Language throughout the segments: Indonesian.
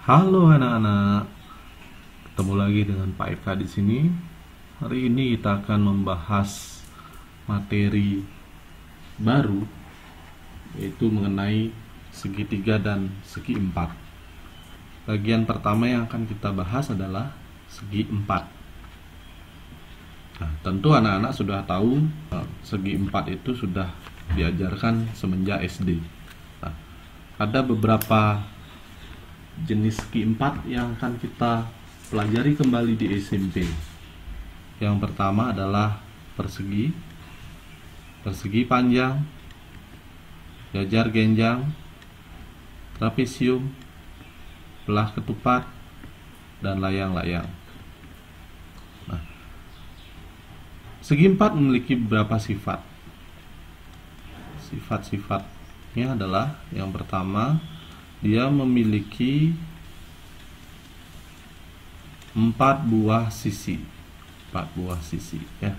Halo anak-anak, ketemu lagi dengan Pak Eka di sini. Hari ini kita akan membahas materi baru, yaitu mengenai segitiga dan segi empat. Bagian pertama yang akan kita bahas adalah segi empat. Nah, tentu anak-anak sudah tahu segi empat itu sudah diajarkan semenjak SD. Nah, ada beberapa jenis segi empat yang akan kita pelajari kembali di SMP. Yang pertama adalah persegi, persegi panjang, jajar genjang, trapesium, belah ketupat, dan layang-layang. Nah, segi empat memiliki beberapa sifat. Sifat-sifatnya adalah yang pertama, dia memiliki 4 buah sisi. 4 buah sisi ya.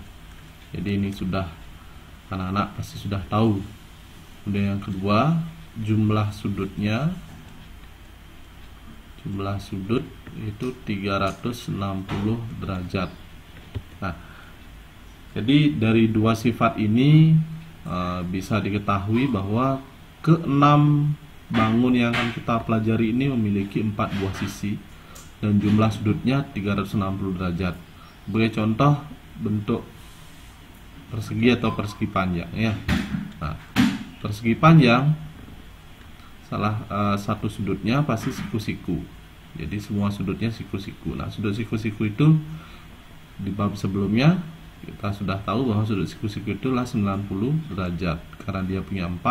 Jadi ini sudah anak-anak pasti sudah tahu. Kemudian yang kedua, jumlah sudutnya. Jumlah sudut itu 360 derajat. Nah, jadi dari dua sifat ini bisa diketahui bahwa keenam bangun yang akan kita pelajari ini memiliki 4 buah sisi dan jumlah sudutnya 360 derajat. Sebagai contoh bentuk persegi atau persegi panjang ya. Nah, persegi panjang salah satu sudutnya pasti siku-siku. Jadi semua sudutnya siku-siku. Nah, sudut siku-siku itu di bab sebelumnya kita sudah tahu bahwa sudut siku-siku itulah 90 derajat karena dia punya 4.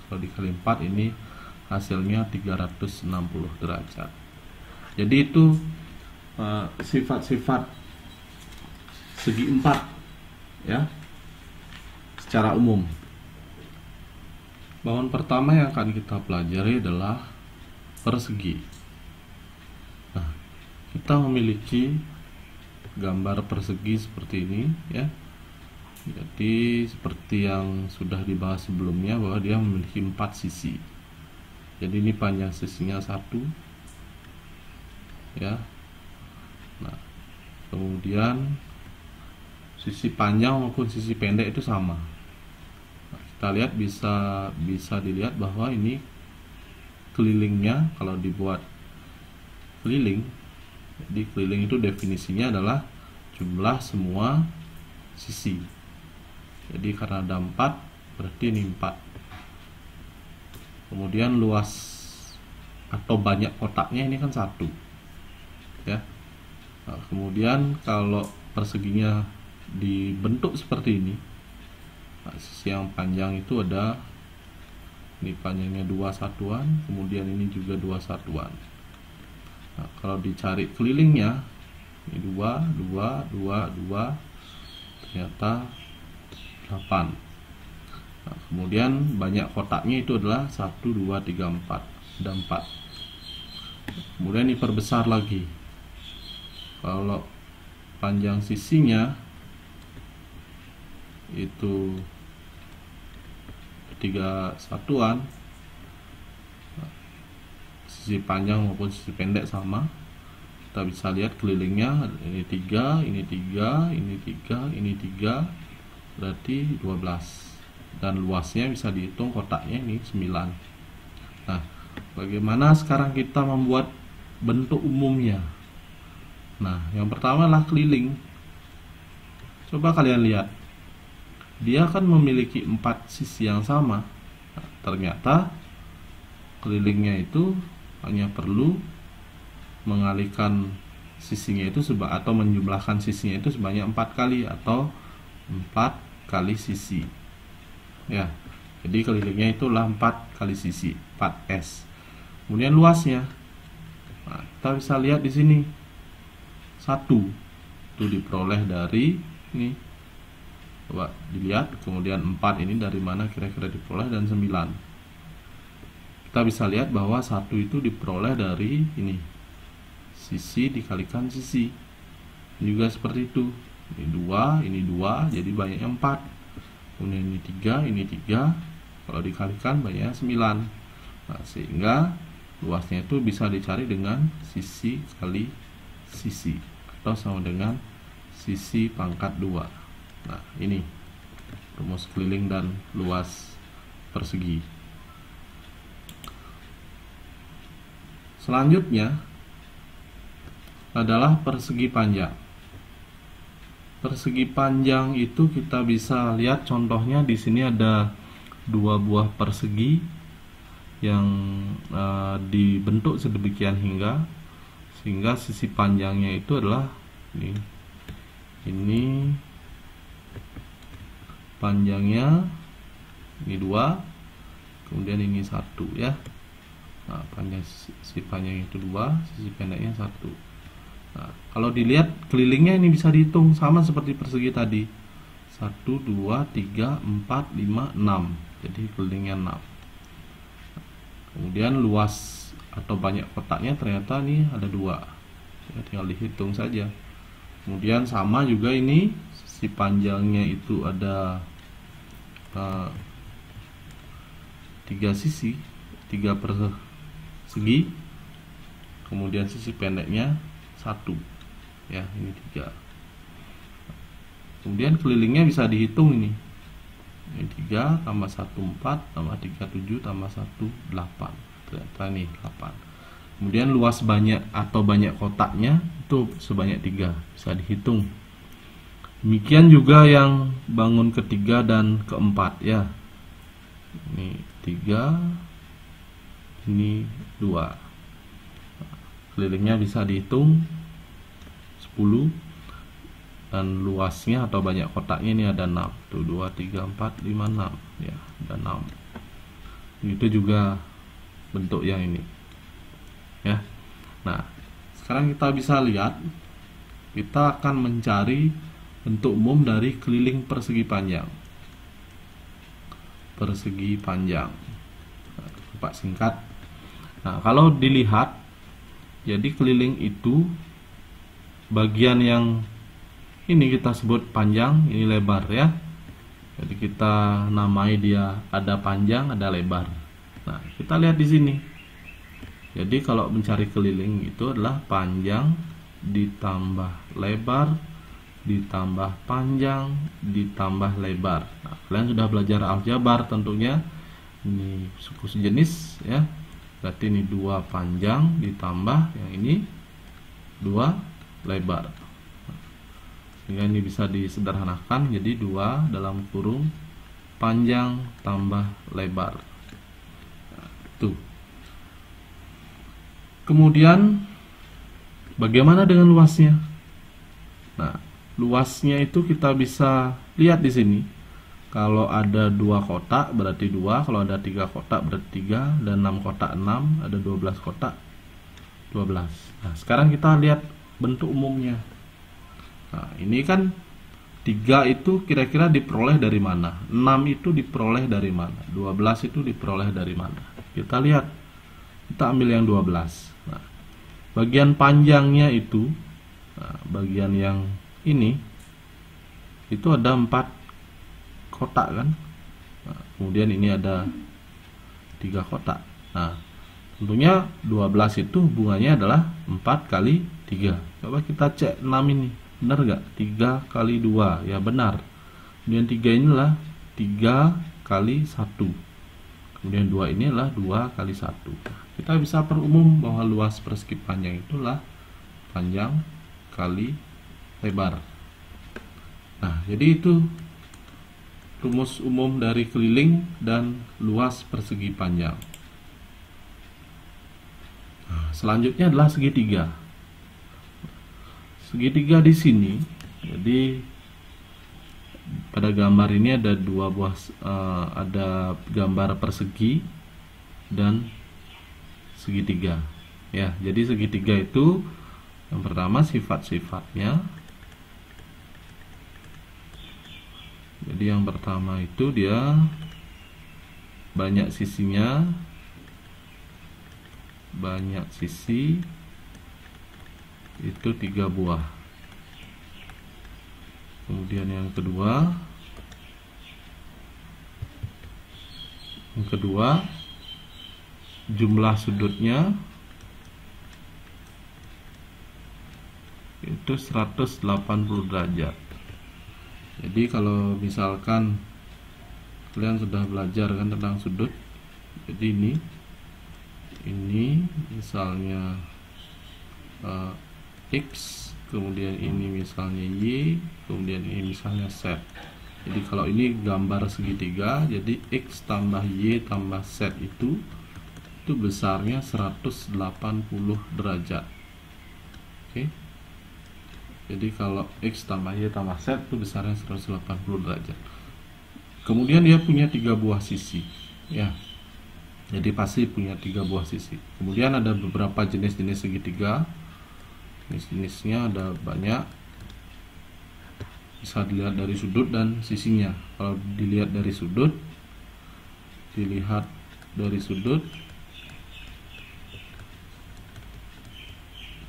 Kalau dikali 4 ini hasilnya 360 derajat. Jadi itu sifat-sifat segi empat ya, secara umum. Bangun pertama yang akan kita pelajari adalah persegi. Nah, kita memiliki gambar persegi seperti ini ya. Jadi seperti yang sudah dibahas sebelumnya bahwa dia memiliki 4 sisi. Jadi ini panjang sisinya 1 ya. Nah, kemudian sisi panjang maupun sisi pendek itu sama. Nah, kita lihat bisa dilihat bahwa ini kelilingnya kalau dibuat keliling. Jadi keliling itu definisinya adalah jumlah semua sisi. Jadi karena ada 4 berarti ini 4. Kemudian luas atau banyak kotaknya ini kan 1 ya. Nah, kemudian kalau perseginya dibentuk seperti ini, nah, sisi yang panjang itu ada, ini panjangnya 2 satuan, kemudian ini juga 2 satuan. Nah, kalau dicari kelilingnya ini 2 2 2 2 ternyata 8. Nah, kemudian banyak kotaknya itu adalah 1 2 3 4, ada 4. Kemudian diperbesar lagi. Kalau panjang sisinya itu 3 satuan, sisi panjang maupun sisi pendek sama. Kita bisa lihat kelilingnya ini 3, ini 3, ini 3, ini 3, berarti 12. Dan luasnya bisa dihitung kotaknya ini 9. Nah, bagaimana sekarang kita membuat bentuk umumnya? Nah, yang pertama adalah keliling. Coba kalian lihat, dia akan memiliki 4 sisi yang sama. Nah, ternyata kelilingnya itu hanya perlu mengalihkan sisinya itu atau menjumlahkan sisinya itu sebanyak 4 kali atau 4 kali sisi ya. Jadi kelilingnya itulah 4 kali sisi, 4S. Kemudian luasnya, nah, kita bisa lihat di sini 1 itu diperoleh dari ini. Coba dilihat, kemudian 4 ini dari mana kira-kira diperoleh, dan 9. Kita bisa lihat bahwa 1 itu diperoleh dari ini, sisi dikalikan sisi. Juga seperti itu. Ini 2, ini 2, jadi banyaknya 4. Kemudian ini 3, ini 3, kalau dikalikan banyaknya 9. Nah, sehingga luasnya itu bisa dicari dengan sisi kali sisi atau sama dengan sisi pangkat 2. Nah, ini rumus keliling dan luas persegi. Selanjutnya adalah persegi panjang. Persegi panjang itu kita bisa lihat contohnya di sini ada 2 buah persegi yang dibentuk sedemikian sehingga sisi panjangnya itu adalah ini panjangnya ini 2, kemudian ini 1 ya. Nah, sisi panjang itu 2, sisi pendeknya 1. Nah, kalau dilihat kelilingnya ini bisa dihitung sama seperti persegi tadi. 1, 2, 3, 4, 5, 6. Jadi kelilingnya 6. Kemudian luas atau banyak kotaknya ternyata ini ada 2 ya, tinggal dihitung saja. Kemudian sama juga ini sisi panjangnya itu ada 3 sisi, 3 persegi, kemudian sisi pendeknya 1 ya, ini 3. Kemudian kelilingnya bisa dihitung ini 3 tambah 1 4 tambah 3 7 tambah 1 8, ternyata ini 8. Kemudian luas banyak atau banyak kotaknya itu sebanyak 3, bisa dihitung. Demikian juga yang bangun ketiga dan keempat ya. Ini 3, ini 2. Kelilingnya bisa dihitung 10. Dan luasnya atau banyak kotaknya ini ada 6. Tuh 2, 3, 4, 5, 6 ya, ada 6. Itu juga bentuk yang ini ya. Nah, sekarang kita bisa lihat, kita akan mencari bentuk umum dari keliling persegi panjang. Persegi panjang, Pak singkat. Nah, kalau dilihat, jadi keliling itu bagian yang ini kita sebut panjang, ini lebar ya. Jadi kita namai dia ada panjang, ada lebar. Nah, kita lihat di sini. Jadi kalau mencari keliling itu adalah panjang ditambah lebar ditambah panjang ditambah lebar. Nah, kalian sudah belajar aljabar tentunya. Ini suku sejenis ya. Berarti ini 2 panjang ditambah yang ini 2 lebar. Sehingga ini bisa disederhanakan jadi 2 dalam kurung panjang tambah lebar. Nah, tuh. Kemudian bagaimana dengan luasnya? Nah, luasnya itu kita bisa lihat di sini. Kalau ada 2 kotak berarti 2, kalau ada 3 kotak berarti 3, dan 6 kotak 6, ada 12 kotak 12. Nah, sekarang kita lihat bentuk umumnya. Nah, ini kan 3 itu kira-kira diperoleh dari mana? 6 itu diperoleh dari mana? 12 itu diperoleh dari mana? Kita lihat. Kita ambil yang 12. Nah, bagian panjangnya itu, bagian yang ini itu ada 4 kotak kan. Nah, kemudian ini ada 3 kotak. Nah, tentunya 12 itu hubungannya adalah 4 kali 3. Coba kita cek 6 ini. Benar gak? 3 kali 2. Ya benar. Kemudian 3 inilah 3 kali 1. Kemudian 2 ini adalah 2 kali 1. Kita bisa perumum bahwa luas persegi panjang itulah panjang kali lebar. Nah, jadi itu rumus umum dari keliling dan luas persegi panjang. Nah, selanjutnya adalah segitiga. Segitiga di sini, jadi pada gambar ini ada 2 buah, ada gambar persegi dan segitiga. Ya, jadi segitiga itu yang pertama sifat-sifatnya. Jadi yang pertama itu dia banyak sisinya, banyak sisi, itu 3 buah. Kemudian yang kedua jumlah sudutnya itu 180 derajat. Jadi kalau misalkan kalian sudah belajar kan tentang sudut, jadi ini misalnya X, kemudian ini misalnya Y, kemudian ini misalnya Z. Jadi kalau ini gambar segitiga, jadi X tambah Y tambah Z itu besarnya 180 derajat. Oke. Jadi kalau X tambah Y tambah Z itu besarnya 180 derajat. Kemudian dia punya 3 buah sisi, ya. Jadi pasti punya 3 buah sisi. Kemudian ada beberapa jenis-jenis segitiga. Jenis-jenisnya ada banyak. Bisa dilihat dari sudut dan sisinya. Kalau dilihat dari sudut,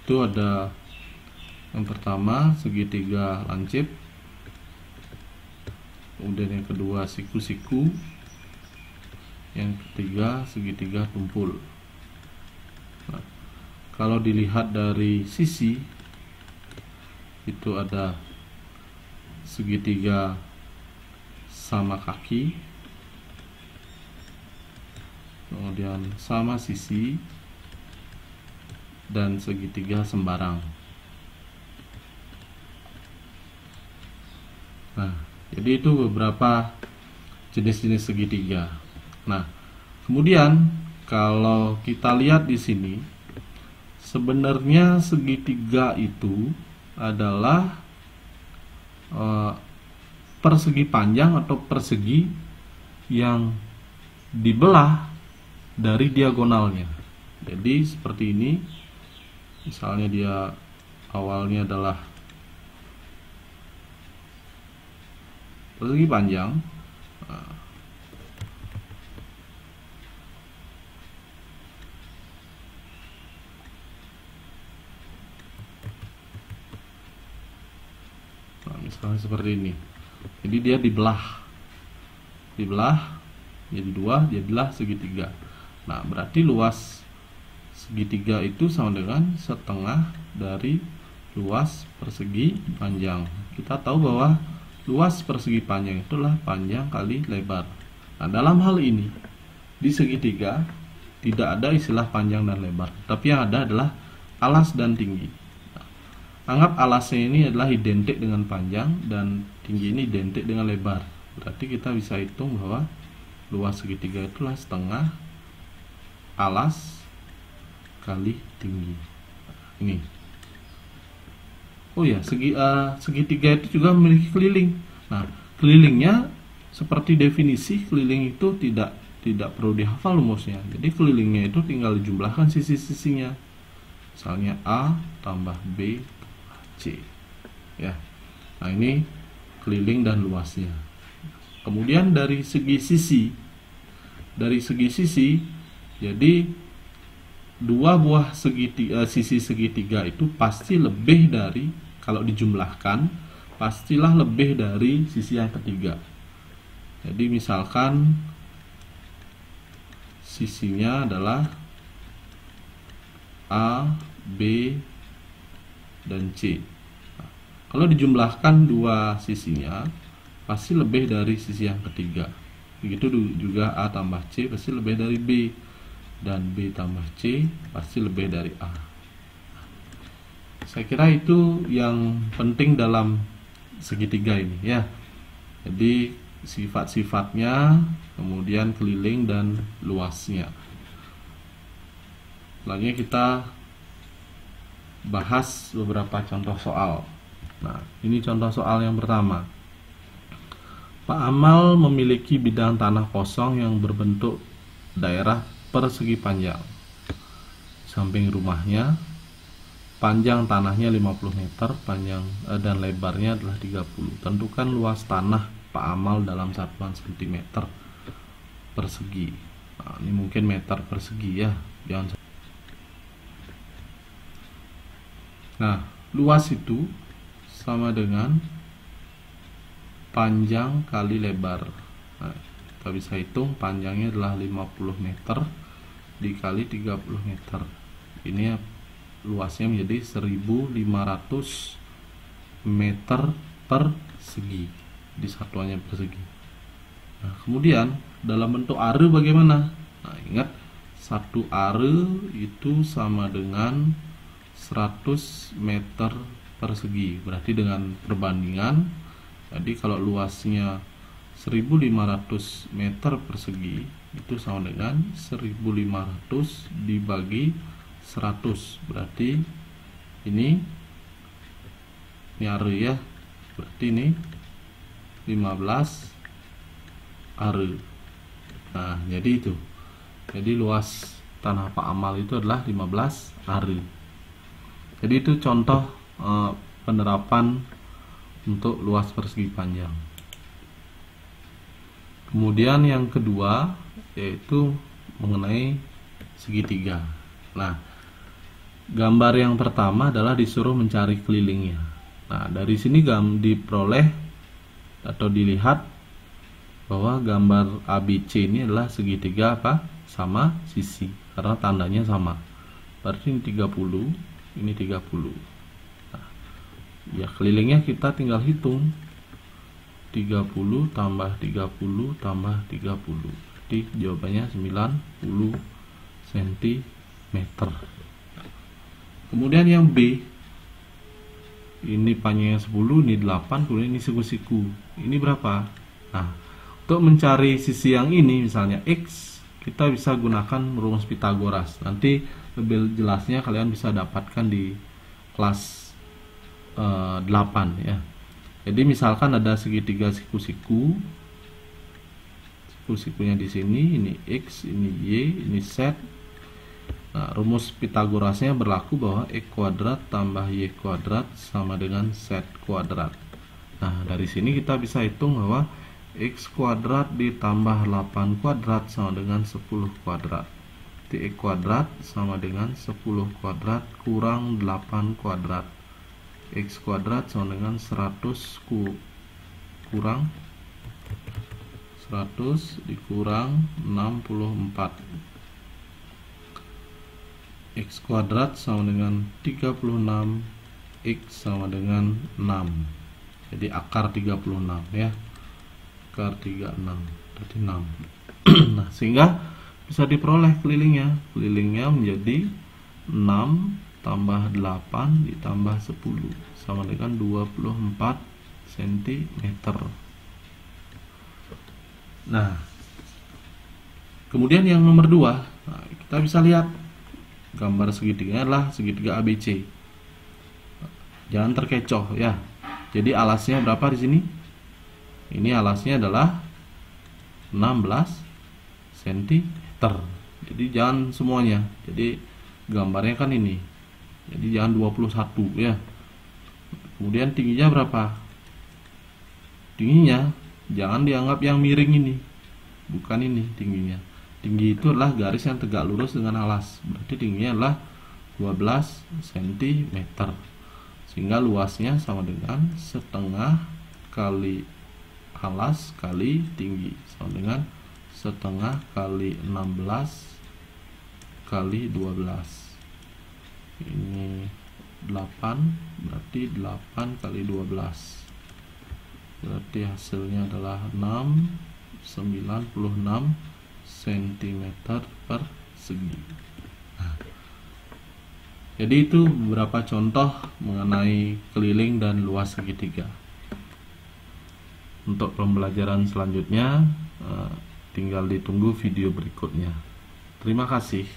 itu ada yang pertama segitiga lancip, kemudian yang kedua siku-siku, yang ketiga segitiga tumpul. Nah, kalau dilihat dari sisi, itu ada segitiga sama kaki, kemudian sama sisi, dan segitiga sembarang. Nah, jadi itu beberapa jenis-jenis segitiga. Nah, kemudian kalau kita lihat di sini, sebenarnya segitiga itu adalah persegi panjang atau persegi yang dibelah dari diagonalnya. Jadi seperti ini, misalnya dia awalnya adalah persegi panjang, misalnya seperti ini. Jadi dia dibelah jadi dua, jadilah segitiga. Nah, berarti luas segitiga itu sama dengan setengah dari luas persegi panjang. Kita tahu bahwa luas persegi panjang itulah panjang kali lebar. Nah, dalam hal ini di segitiga tidak ada istilah panjang dan lebar, tapi yang ada adalah alas dan tinggi. Nah, anggap alasnya ini adalah identik dengan panjang dan tinggi ini identik dengan lebar. Berarti kita bisa hitung bahwa luas segitiga itulah setengah alas kali tinggi. Ini. Oh ya, segitiga itu juga memiliki keliling. Nah, kelilingnya seperti definisi keliling itu tidak perlu dihafal rumusnya. Jadi kelilingnya itu tinggal dijumlahkan sisi-sisinya. Misalnya A tambah B tambah C. Ya. Nah, ini keliling dan luasnya. Kemudian dari segi sisi, jadi dua buah sisi segitiga itu pasti lebih dari, kalau dijumlahkan pastilah lebih dari sisi yang ketiga. Jadi misalkan sisinya adalah A, B, dan C. Nah, kalau dijumlahkan dua sisinya pasti lebih dari sisi yang ketiga. Begitu juga A tambah C pasti lebih dari B, dan B tambah C pasti lebih dari A. Saya kira itu yang penting dalam segitiga ini, ya. Jadi sifat-sifatnya, kemudian keliling dan luasnya. Selanjutnya kita bahas beberapa contoh soal. Nah, ini contoh soal yang pertama. Pak Amal memiliki bidang tanah kosong yang berbentuk daerah persegi panjang. Samping rumahnya, panjang tanahnya 50 meter, panjang dan lebarnya adalah 30. Tentukan luas tanah Pak Amal dalam satuan sentimeter persegi. Nah, ini mungkin meter persegi ya, jangan. Nah, luas itu sama dengan panjang kali lebar. Nah, kita bisa hitung panjangnya adalah 50 meter, dikali 30 meter. Ini luasnya menjadi 1500 meter persegi di satuannya persegi. Nah, kemudian dalam bentuk are bagaimana? Nah, ingat, 1 are itu sama dengan 100 meter persegi. Berarti dengan perbandingan, jadi kalau luasnya 1500 meter persegi itu sama dengan 1500 dibagi 100. Berarti ini are ya. Berarti ini 15 are. Nah, jadi itu. Jadi luas tanah Pak Amal itu adalah 15 are. Jadi itu contoh penerapan untuk luas persegi panjang. Kemudian yang kedua yaitu mengenai segitiga. Nah, gambar yang pertama adalah disuruh mencari kelilingnya. Nah, dari sini diperoleh atau dilihat bahwa gambar ABC ini adalah segitiga apa? Sama sisi, karena tandanya sama. Berarti ini 30, ini 30. Nah, ya kelilingnya kita tinggal hitung. 30 tambah 30 tambah 30. Jadi jawabannya 90 cm. Kemudian yang B, ini panjangnya 10, ini 8, kemudian ini siku-siku. Ini berapa? Nah, untuk mencari sisi yang ini, misalnya X, kita bisa gunakan rumus Pitagoras. Nanti lebih jelasnya kalian bisa dapatkan di kelas 8 ya. Jadi misalkan ada segitiga siku-siku. Siku-sikunya di sini, ini X, ini Y, ini Z. Nah, rumus Pitagorasnya berlaku bahwa X kuadrat tambah Y kuadrat sama dengan Z kuadrat. Nah, dari sini kita bisa hitung bahwa X kuadrat ditambah 8 kuadrat sama dengan 10 kuadrat. X kuadrat sama dengan 10 kuadrat kurang 8 kuadrat. X kuadrat sama dengan 100 kurang 100 dikurang 64. X kuadrat sama dengan 36, X sama dengan 6. Jadi akar 36 ya. Akar 36 berarti 6. Nah, sehingga bisa diperoleh kelilingnya. Kelilingnya menjadi 6 tambah 8 ditambah 10 sama dengan 24 cm. Nah, kemudian yang nomor 2, nah, kita bisa lihat gambar segitiganya adalah segitiga ABC. Jangan terkecoh ya. Jadi alasnya berapa di sini? Ini alasnya adalah 16 cm. Jadi jangan semuanya. Jadi gambarnya kan ini. Jadi jangan 21 ya. Kemudian tingginya berapa? Tingginya jangan dianggap yang miring ini. Bukan ini tingginya. Tinggi itu adalah garis yang tegak lurus dengan alas. Berarti tingginya adalah 12 cm. Sehingga luasnya sama dengan setengah kali alas kali tinggi, sama dengan setengah kali 16 kali 12. Ini 8, berarti 8 kali 12. Berarti hasilnya adalah 96 cm persegi. Nah, jadi itu beberapa contoh mengenai keliling dan luas segitiga. Untuk pembelajaran selanjutnya tinggal ditunggu video berikutnya. Terima kasih.